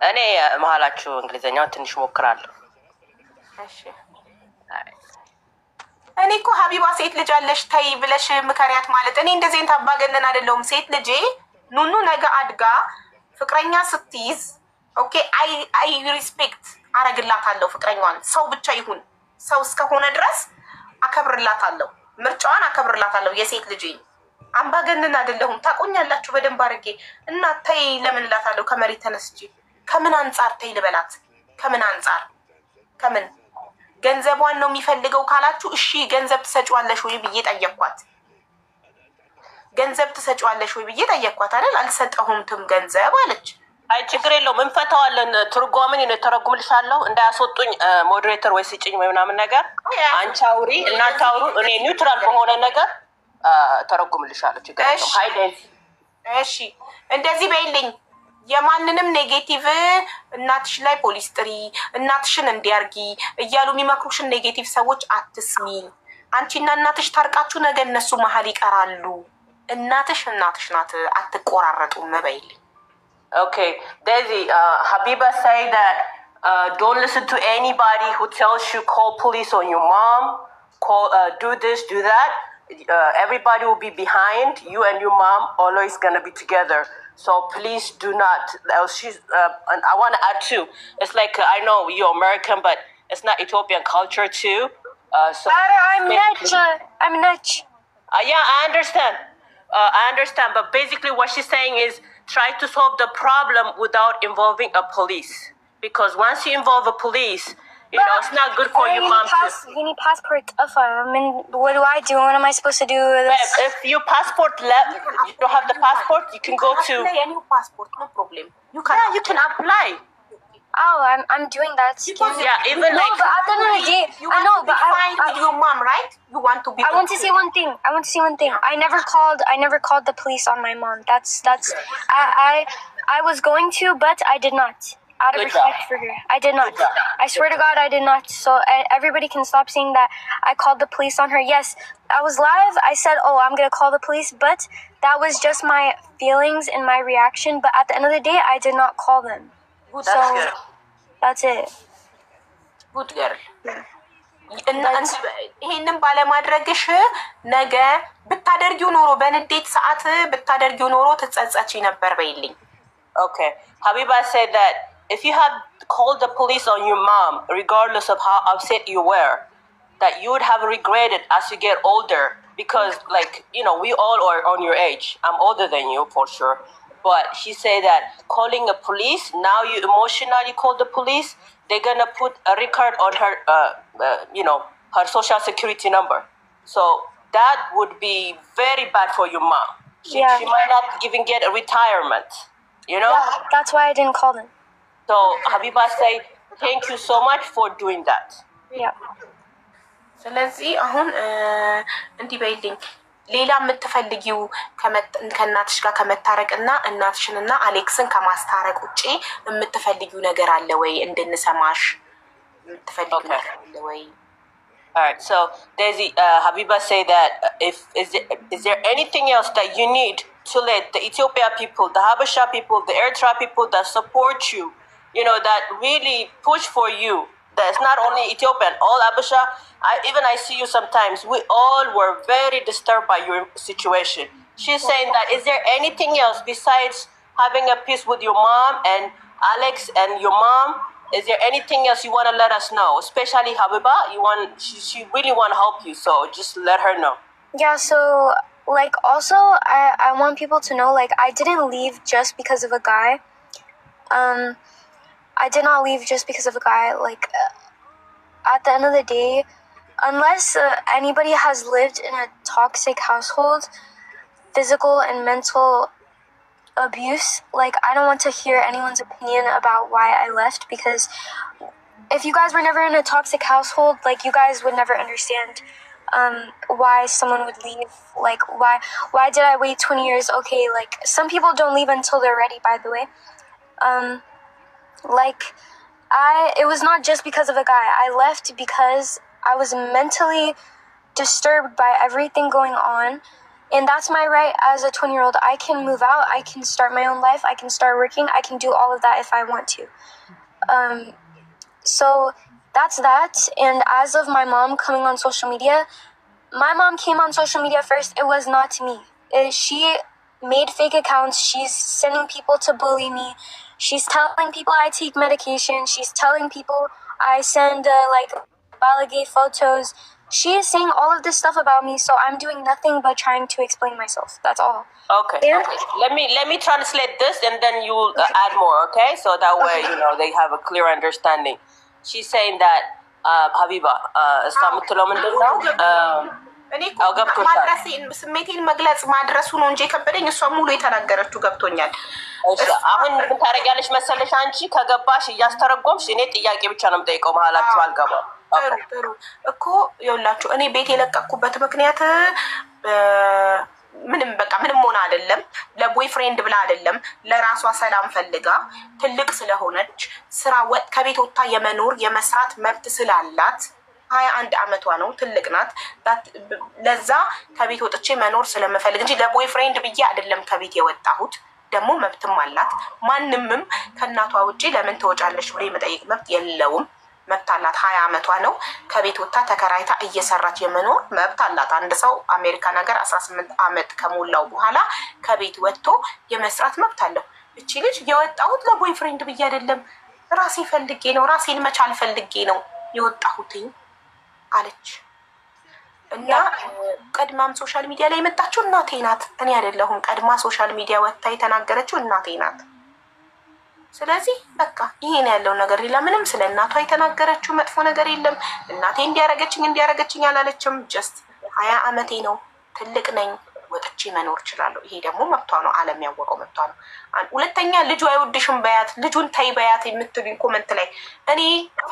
እኔ መሀላችሁ እንግሊዘኛውን ትንሽ ሞክራለሁ። እሺ እኔ እኮ ሀቢባ ሴት ልጅ አለሽ ተይ ብለሽ ምከሪያት ማለት እኔ እንደዚህ አይነት አባገነን አይደለሁም። ሴት ልጄ ኑኑ ነገ አድጋ ፍቅረኛ ስትይዝ ኦኬ አይ ሪስፔክት አረግላታለሁ። ፍቅረኛዋን ሰው ብቻ ይሁን ሰው እስከሆነ ድረስ አከብርላታለሁ። ምርጫዋን አከብርላታለሁ። የሴት ልጄ አምባገነን አይደለሁም። ታቆኛላችሁ በደንብ አድርጌ እና ተይ ለምን እላታለሁ። ከመሬት ተነስቼ ከምን አንጻር ተይ ልበላት? ከምን አንጻር ከምን ገንዘቧን ነው የሚፈልገው ካላችሁ እሺ ገንዘብ ትሰጪዋለሽ ወይ ብዬ ጠየቅኳት። ገንዘብ ትሰጪዋለሽ ወይ ብዬ ጠየቅኳት አይደል? አልሰጠሁምትም ገንዘብ አለች። አይ ችግር የለውም እንፈታዋለን። ትርጓምን ተረጉምልሻለሁ። እንዳያስወጡኝ ሞዴሬተር ወይ ስጭኝ ወይ ምናምን ነገር አንቺ አውሪ እናንተ አውሩ። እኔ ኒውትራል በሆነ ነገር ተረጉምልሻለሁ። ችግር የለውም። ሃይ ዴዚ እሺ እንደዚህ በይልኝ። የማንንም ኔጌቲቭ እናትሽ ላይ ፖሊስ ጥሪ፣ እናትሽን እንዲያርጊ እያሉ የሚመክሩሽን ኔጌቲቭ ሰዎች አትስሚ። አንቺና እናትሽ ታርቃችሁ ነገ እነሱ መሀል ይቀራሉ። እናትሽ ናት፣ አትቆራረጡም በይልኝ። Okay, Daisy, Habiba say that don't listen to anybody who tells you call police on your mom, do this, do that. Everybody will be behind you and your mom. Always gonna be together. So please do not. And I want to add too. It's like I know you're American, but it's not Ethiopian culture too. So I'm Nutch. Yeah, I understand. But basically, what she's saying is try to solve the problem without involving a police. Because once you involve a police, it's not good for your mom. You need passport. What do I do? What am I supposed to do with this? If your passport you don't have the passport, you can go to. Any passport, no problem. You can apply. Oh, I'm doing that. Yeah, even no, but at the end of the day, you want to be fine with your mom, right? You want to be. I want to say one thing. I never called the police on my mom. That's. I was going to, but I did not. Out of respect for her, I did not. I swear to God, I did not. So everybody can stop saying that I called the police on her. Yes, I was live. I said, "Oh, I'm gonna call the police," but that was just my feelings and my reaction. But at the end of the day, I did not call them. That's good. That's it. Good girl. ይሄንን ባለማድረግሽ ነገ ብታደርጊው ኖሮ በንዴት ሰዓት ብታደርጊው ኖሮ ትጸጸቺ ነበር በይልኝ። Okay. Habiba said that if you had called the police on your mom, regardless of how upset you were, that you would have regretted as you get older. Because, we all are on your age. I'm older than you, for sure. But she said that calling the police, now you emotionally call the police, they're going to put a record on her, her social security number. So that would be very bad for your mom. She might not even get a retirement, Yeah, that's why I didn't call them. So Habiba say, thank you so much for doing that. Yeah. ስለዚህ አሁን እንዲህ በይልኝ ሌላ የምትፈልጊው ከእናትሽ ጋር ከመታረቅ እና እናትሽንና አሌክስን ከማስታረቅ ውጭ የምትፈልጊው ነገር አለ ወይ? እንድንሰማሽ የምትፈልጊው ነገር አለ ወይ? All right. So Daisy, Habiba say that is there anything else that you need to let the Ethiopia people, the Habesha people, the Eritrea people that support you, you know, that really push for you? That's not only Ethiopian, all Habesha. I see you sometimes. We all were very disturbed by your situation. She's saying that is there anything else besides having a peace with your mom and Alex and your mom? Is there anything else you want to let us know? Especially Habiba, she really want to help you, so just let her know. Yeah, so like also I want people to know like I didn't leave just because of a guy. I did not leave just because of a guy. Like at the end of the day, unless anybody has lived in a toxic household, physical and mental abuse, like I don't want to hear anyone's opinion about why I left, because if you guys were never in a toxic household, like you guys would never understand why someone would leave. Like why did I wait 20 years? Okay, like some people don't leave until they're ready, by the way. It was not just because of a guy. I left because I was mentally disturbed by everything going on. And that's my right as a 20-year-old. I can move out. I can start my own life. I can start working. I can do all of that if I want to. So that's that. And as of my mom coming on social media, my mom came on social media first. It was not me. She made fake accounts. She's sending people to bully me. She's telling people I take medication. She's telling people I send balagay photos. She is saying all of this stuff about me, so I'm doing nothing but trying to explain myself. That's all. Okay. Let me translate this and then you will add more, okay? So that way, you know, they have a clear understanding. She's saying that Habiba, እኔ እኮ ስሜቴን መግለጽ ማድረሱ ነው እንጂ የከበደኝ እሷ ሙሉ የተናገረችው ገብቶኛል። አሁን ምን ታደርጊያለሽ መሰለሽ? አንቺ ከገባሽ እያስተረጎምሽ እኔ ጥያቄ ብቻ ነው የምጠይቀው፣ መሀላችሁ አልገባም። ጥሩ እኮ ይኸውላችሁ እኔ ቤት የለቀኩበት ምክንያት ምንም ሆነ አይደለም፣ ለቦይ ፍሬንድ ብላ አይደለም፣ ለራሷ ሰላም ፈልጋ ትልቅ ስለሆነች ስራ ከቤት ወጥታ የመኖር የመስራት መብት ስላላት 21 ዓመቷ ነው፣ ትልቅ ናት። ለዛ ከቤት ወጥቼ መኖር ስለምፈልግ እንጂ ለቦይ ፍሬንድ ብዬ አይደለም ከቤት የወጣሁት። ደግሞ መብትም አላት። ማንምም ከእናቷ ውጪ ለምን ትወጫለሽ ብሎ የመጠየቅ መብት የለውም። መብት አላት። 20 ዓመቷ ነው። ከቤት ወጥታ ተከራይታ እየሰራች የመኖር መብት አላት። አንድ ሰው አሜሪካ ነገር 18 ዓመት ከሞላው በኋላ ከቤት ወጥቶ የመስራት መብት አለው። እቺ ልጅ የወጣሁት ለቦይ ፍሬንድ ብዬ አይደለም፣ ራሴ ፈልጌ ነው፣ ራሴን መቻል ፈልጌ ነው የወጣሁትኝ አለች። እና ቀድማም ሶሻል ሚዲያ ላይ የመጣችው እናቴ ናት፣ እኔ አይደለሁም። ቀድማ ሶሻል ሚዲያ ወጥታ የተናገረችው እናቴ ናት። ስለዚህ በቃ ይሄን ያለው ነገር ሌላ ምንም ስለ እናቷ የተናገረችው መጥፎ ነገር የለም። እናቴ እንዲያረገችኝ አላለችም። ጀስት 20 ዓመቴ ነው፣ ትልቅ ነኝ፣ ወጥቼ መኖር እችላለሁ። ይሄ ደግሞ መብቷ ነው፣ ዓለም ያወቀው መብቷ ነው። ሁለተኛ ልጁ አይወድሽም በያት፣ ልጁን ተይ በያት የምትሉኝ ኮመንት ላይ እኔ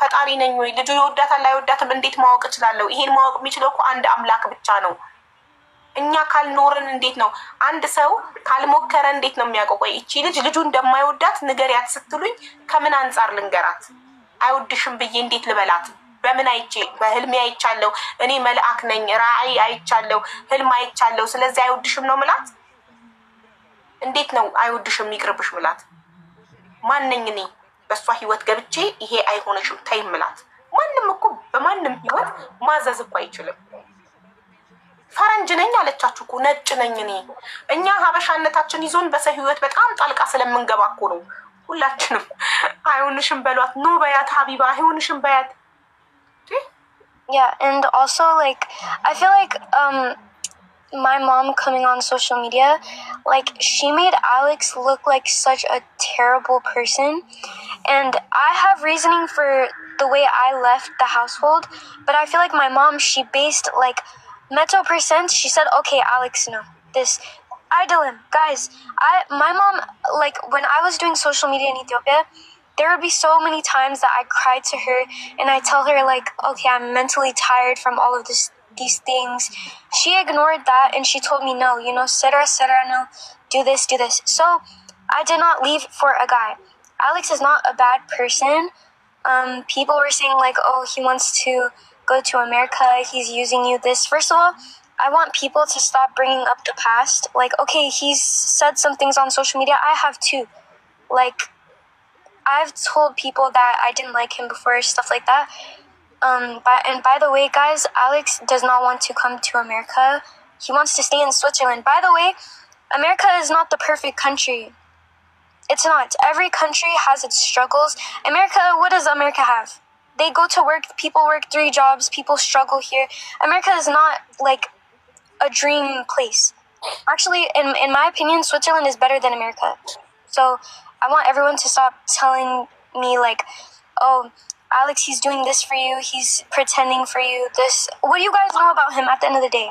ፈጣሪ ነኝ ወይ? ልጁ ይወዳታል አይወዳትም እንዴት ማወቅ እችላለሁ? ይሄን ማወቅ የሚችለው እኮ አንድ አምላክ ብቻ ነው። እኛ ካልኖርን እንዴት ነው? አንድ ሰው ካልሞከረ እንዴት ነው የሚያውቀው? ቆይ እቺ ልጅ ልጁ እንደማይወዳት ንገሪያት ስትሉኝ ከምን አንጻር ልንገራት? አይወድሽም ብዬ እንዴት ልበላት? በምን አይቼ? በህልሜ አይቻለሁ። እኔ መልአክ ነኝ፣ ራእይ አይቻለሁ፣ ህልም አይቻለሁ። ስለዚህ አይወድሽም ነው ምላት? እንዴት ነው አይወድሽም ይቅርብሽ ምላት? ማንኝ እኔ በሷ ህይወት ገብቼ ይሄ አይሆነሽም ተይ ምላት? ማንም እኮ በማንም ህይወት ማዘዝ እኮ አይችልም። ፈረንጅ ነኝ አለቻችሁ እኮ፣ ነጭ ነኝ እኔ። እኛ ሀበሻነታችን ይዞን በሰው ህይወት በጣም ጣልቃ ስለምንገባ እኮ ነው። ሁላችንም አይሆንሽም በሏት፣ ኖ በያት፣ ሀቢባ አይሆንሽም በያት። Yeah, and also like I feel like my mom coming on social media, like she made Alex look like such a terrible person, and I have reasoning for the way I left the household, but I feel like my mom, she based like Meto percent, she said, okay, Alex, no, this idle him. Guys, my mom, like when I was doing social media in Ethiopia, there would be so many times that I cried to her and I tell her like, okay, I'm mentally tired from all of these things. She ignored that and she told me no, Sarah, no, do this. So I did not leave for a guy. Alex is not a bad person. People were saying like, oh, he wants to go to America, he's using you this. First of all, I want people to stop bringing up the past. Like, okay, he's said some things on social media. I have too. Like, I've told people that I didn't like him before, stuff like that. By the way, guys, Alex does not want to come to America. He wants to stay in Switzerland. By the way, America is not the perfect country. It's not. Every country has its struggles. America, what does America have? They go to work, people work 3 jobs, people struggle here. America is not like a dream place. Actually, in my opinion, Switzerland is better than America. So I want everyone to stop telling me like, oh, Alex, he's doing this for you, he's pretending for you, this. What do you guys know about him at the end of the day?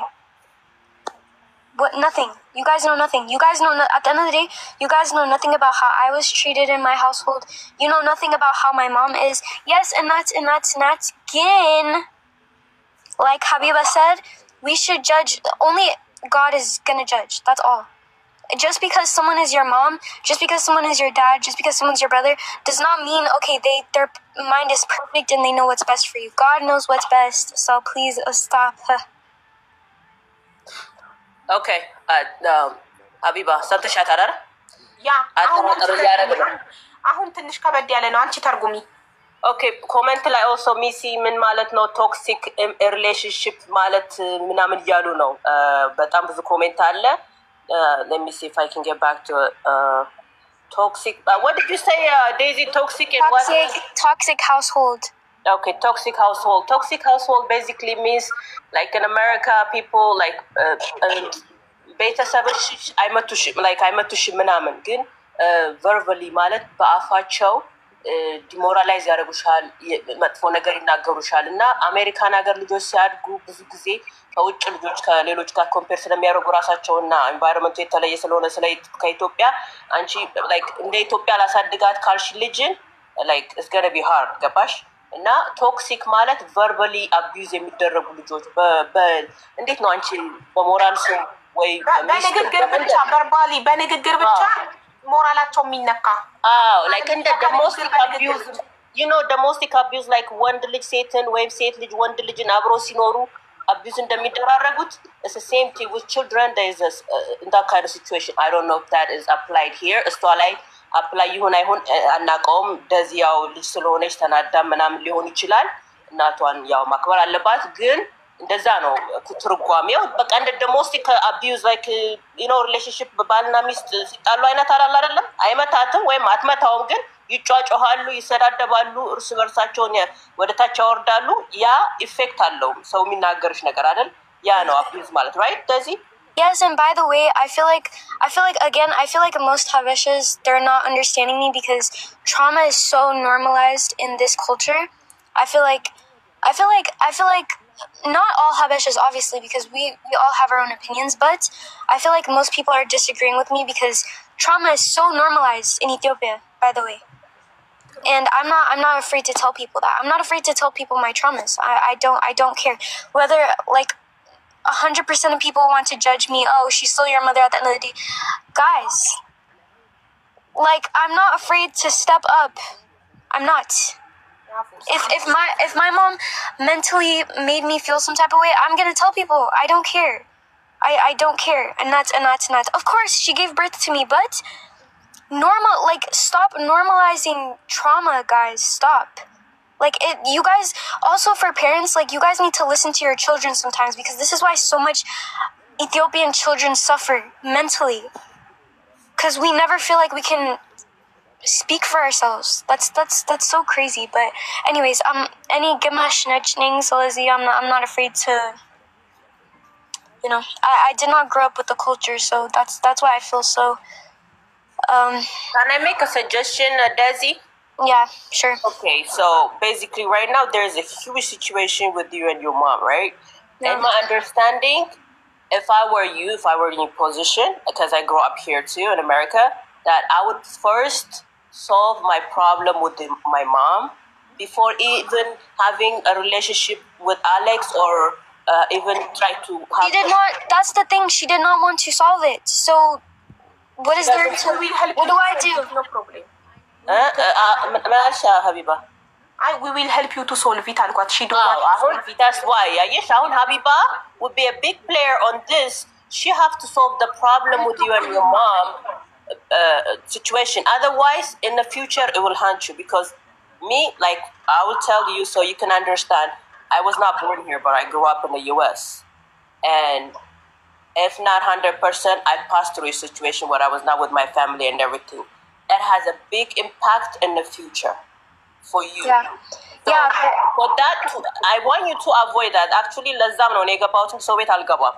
What? Nothing. You guys know nothing. You guys know at the end of the day, you guys know nothing about how I was treated in my household. You know nothing about how my mom is. Yes, and that's again. Like Habiba said, we should judge. Only God is gonna judge. That's all. Just because someone is your mom, just because someone is your dad, just because someone's your brother, does not mean okay their mind is perfect and they know what's best for you. God knows what's best. So please stop. Okay. ሀቢባ ሰምተሻታል አይደል? ያ አሁን ትንሽ ከበድ ያለ ነው። አንቺ ተርጉሚ። ኦኬ ኮሜንት ላይ ኦልሶ ሚሲ ምን ማለት ነው ቶክሲክ ሪሌሽንሺፕ ማለት ምናምን እያሉ ነው። በጣም ብዙ ኮሜንት አለ። let me see if I can get back to toxic. What did you say, Daisy? Toxic and what? Toxic household. Okay, toxic household. Toxic household basically means like in America, people like ቤተሰብሽ አይመቱሽ ምናምን ግን ቨርባሊ ማለት በአፋቸው ዲሞራላይዝ ያደርጉሻል፣ መጥፎ ነገር ይናገሩሻል። እና አሜሪካን ሀገር ልጆች ሲያድጉ ብዙ ጊዜ ከውጭ ልጆች ከሌሎች ጋር ኮምፔር ስለሚያደርጉ ራሳቸውና ኤንቫይሮንመንቱ የተለየ ስለሆነ ከኢትዮጵያ አንቺ ላይክ እንደ ኢትዮጵያ ላሳድጋት ካልሽ ልጅን ላይክ it's gonna be hard ገባሽ? እና ቶክሲክ ማለት ቨርባሊ አቢዩዝ የሚደረጉ ልጆች እንዴት ነው አንቺ በሞራል ሰው ወይ በንግግር ብቻ ቨርባሊ በንግግር ብቻ ሞራላቸው የሚነካ like in the domestic abuse, you know, domestic abuse like ወንድ ልጅ ሴትን ወይም ሴት ልጅ ወንድ ልጅን አብሮ ሲኖሩ abuse እንደሚደራረጉት it's the same thing with children. There is in that kind of situation. I don't know if that is applied here. እስቷ ላይ አፕላይ ይሁን አይሁን አናውቀውም። እንደዚህ ያው ልጅ ስለሆነች ተናዳ ምናምን ሊሆን ይችላል። እናቷን ያው ማክበር አለባት ግን እንደዛ ነው ትርጓሜው። በቃ እንደ ዶሜስቲክ አቢዩዝ ላይክ ዩ ኖ ሪሌሽንሺፕ ባልና ሚስት ሲጣሉ አይነት አይደለም። አይመታትም ወይም አትመታውም ግን ይጫጫሃሉ፣ ይሰዳደባሉ፣ እርስ በርሳቸውን ወደታች ያወርዳሉ። ያ ኢፌክት አለው ሰው የሚናገርሽ ነገር አይደል? ያ ነው አቢዩዝ ማለት right? Daisy? Yes, and by the way, I feel like most Habeshas, they're not understanding me because trauma is so normalized in this culture. I feel like not all Habeshas, obviously, because we all have our own opinions, but I feel like most people are disagreeing with me because trauma is so normalized in Ethiopia, by the way. And I'm not afraid to tell people that. I'm not afraid to tell people my traumas. I don't care. Whether, like, 100% of people want to judge me, oh, she's still your mother at the end of the day. Guys, like, I'm not afraid to step up. I'm not. If my mom mentally made me feel some type of way, I'm gonna tell people. I don't care. I don't care. And that's. Of course, she gave birth to me, but stop normalizing trauma, guys. Stop. Like, you guys, also for parents, like, you guys need to listen to your children sometimes because this is why so much Ethiopian children suffer mentally. Because we never feel like we can speak for ourselves. That's so crazy. But anyways, any gimash nechning Salazi, I'm not afraid to, you know, I did not grow up with the culture, so that's why I feel so Can I make a suggestion, Daisy? Yeah, sure. Okay, so basically right now there's a huge situation with you and your mom, right? Yeah. In my understanding, if I were in your position, because I grew up here too in America, that I would first solve my problem with my mom before even having a relationship with Alex or even try to have. She did not. That's the thing. She did not want to solve it. So, what is there to? We will help What you do I to solve do? it, no problem. معلش يا حبيبة. We will help you to solve it አልኳት. She don't Oh, want to Ahun, solve it. that's why. Yes, Ahun Habiba would be a big player on this. She have to solve the problem with you and your mom situation. Otherwise, in the future, it will haunt you. Because me, like, I will tell you so you can understand. I was not born here, but I grew up in the U.S. And if not 100%, I passed through a situation where I was not with my family and everything. It has a big impact in the future for you. Yeah. So, Yeah, for that, I want you to avoid that. Actually, ለዛም ነው እኔ የገባሁትም ሰው ቤት አልገባም።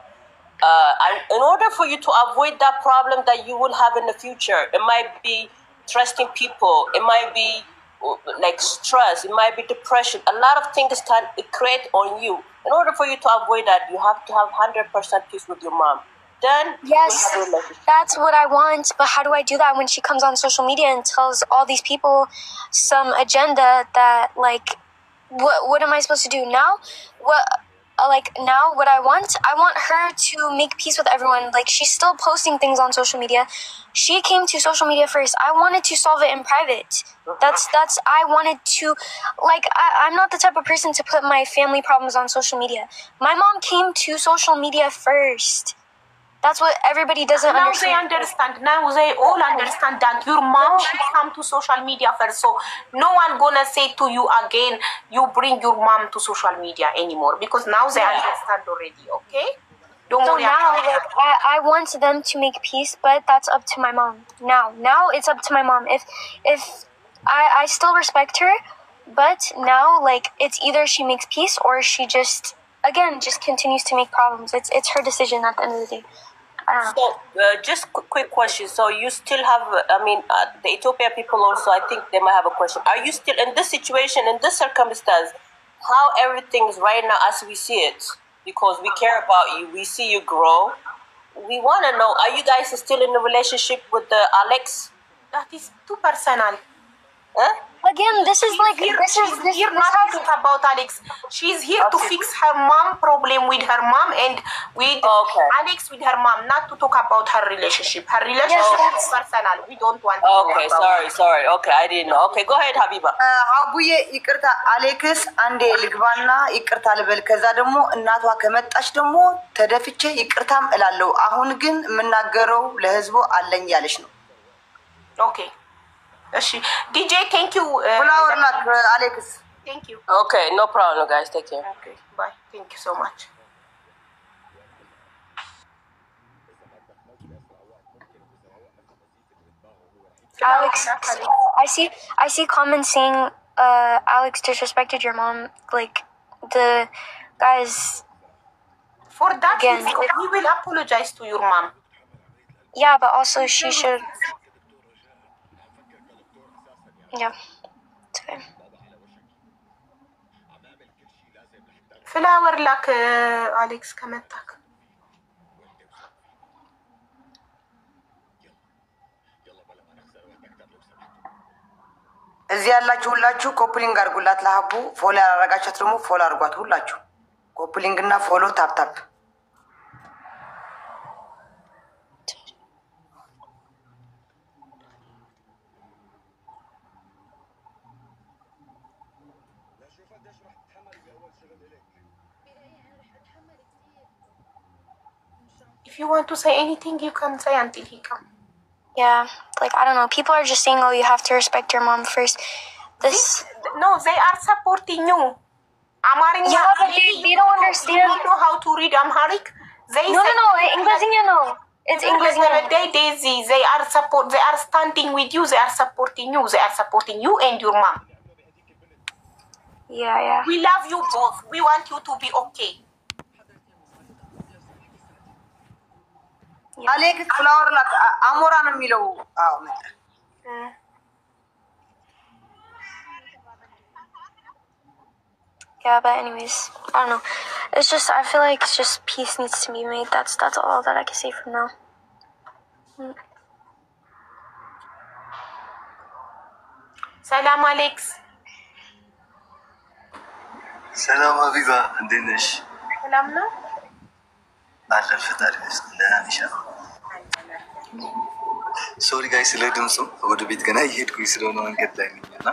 In order for you to avoid that problem that you will have in the future, it might be trusting people, it might be like stress, it might be depression. A lot of things can create on you. In order for you to avoid that, you have to have 100% peace with your mom. Then yes, you will have a relationship. that's what I want. But how do I do that when she comes on social media and tells all these people some agenda that, like, what am I supposed to do now? What I want her to make peace with everyone. Like, she's still posting things on social media. She came to social media first. I wanted to solve it in private. I wanted to, like, I'm not the type of person to put my family problems on social media. My mom came to social media first. That's what everybody doesn't Now understand. they understand. Now they all understand that your mom should come to social media first. So no one gonna say to you again, you bring your mom to social media anymore. Because now they understand already, okay? Don't So worry now, about like, I want them to make peace, but that's up to my mom. Now it's up to my mom. If I still respect her, but now, like, it's either she makes peace or she just continues to make problems. It's her decision at the end of the day. I don't know. So, just quick question. So, you still have, the Ethiopia people also, I think they might have a question. Are you still in this situation, in this circumstance, how everything is right now as we see it? Because we care about you, we see you grow. We want to know, are you guys still in a relationship with Alex? that is too personal. Huh? Again, this is like Here, this she's is here not to talk about Alex. She's here to Okay. fix her mom problem with her mom and with Okay. Alex with her mom, not to talk about her relationship. Her relationship is personal. We don't want to talk Okay, about sorry. Okay, I didn't know. Okay, go ahead, Habiba. አቡዬ ይቅርታ አሌክስ አንዴ ልግባና ይቅርታ ልበል። ከዛ ደግሞ እናቷ ከመጣች ደግሞ ተደፍቼ ይቅርታም እላለሁ። አሁን ግን የምናገረው ለህዝቡ አለኝ ያለች ነው። Okay. DJ, thank you. ፍላወር ላክ አሌክስ። Thank you. Okay, no problem, guys. Take care. Okay, bye. Thank you so much. Alex. I see comments saying Alex disrespected your mom. Like, the guys. For that, Again, we will apologize to your mom. Yeah, but also she should. Yeah, it's okay. Flower like Alex ከመጣክ እዚህ ያላችሁ ሁላችሁ ኮፕሊንግ አድርጉላት ለሀቡ። ፎሎ ያላረጋችሁት ደግሞ ፎሎ አድርጓት ሁላችሁ። ኮፕሊንግ እና ፎሎ ታፕታፕ። If you want to say anything, you can say until he comes. Yeah, like, I don't know. People are just saying, oh, you have to respect your mom first. This. No, they are supporting you. Amharic. Yeah, but they don't understand. You don't know how to read Amharic. They No, English, no. It's English. They are standing with you. They are supporting you. They are supporting you and your mom. Yeah. We love you both. We want you to be okay. አሌክስ ፍላወር ላክ። አሞራ ነው የሚለው። አዎ መጣ። Yeah, but anyways, I don't know. It's just, I feel like it's just peace needs to be made. That's all that I can say for now. ሰላም አሌክስ። ሰላም ሀቢባ እንዴት ነሽ? ሰላም ነው አለን ፈጣሪ ይመስገን ደህና ነሽ? ሶሪ ጋይ ስለ ድምፁ ወደ ቤት ገና እየሄድኩኝ ስለሆነ መንገድ ላይ ነኝ እና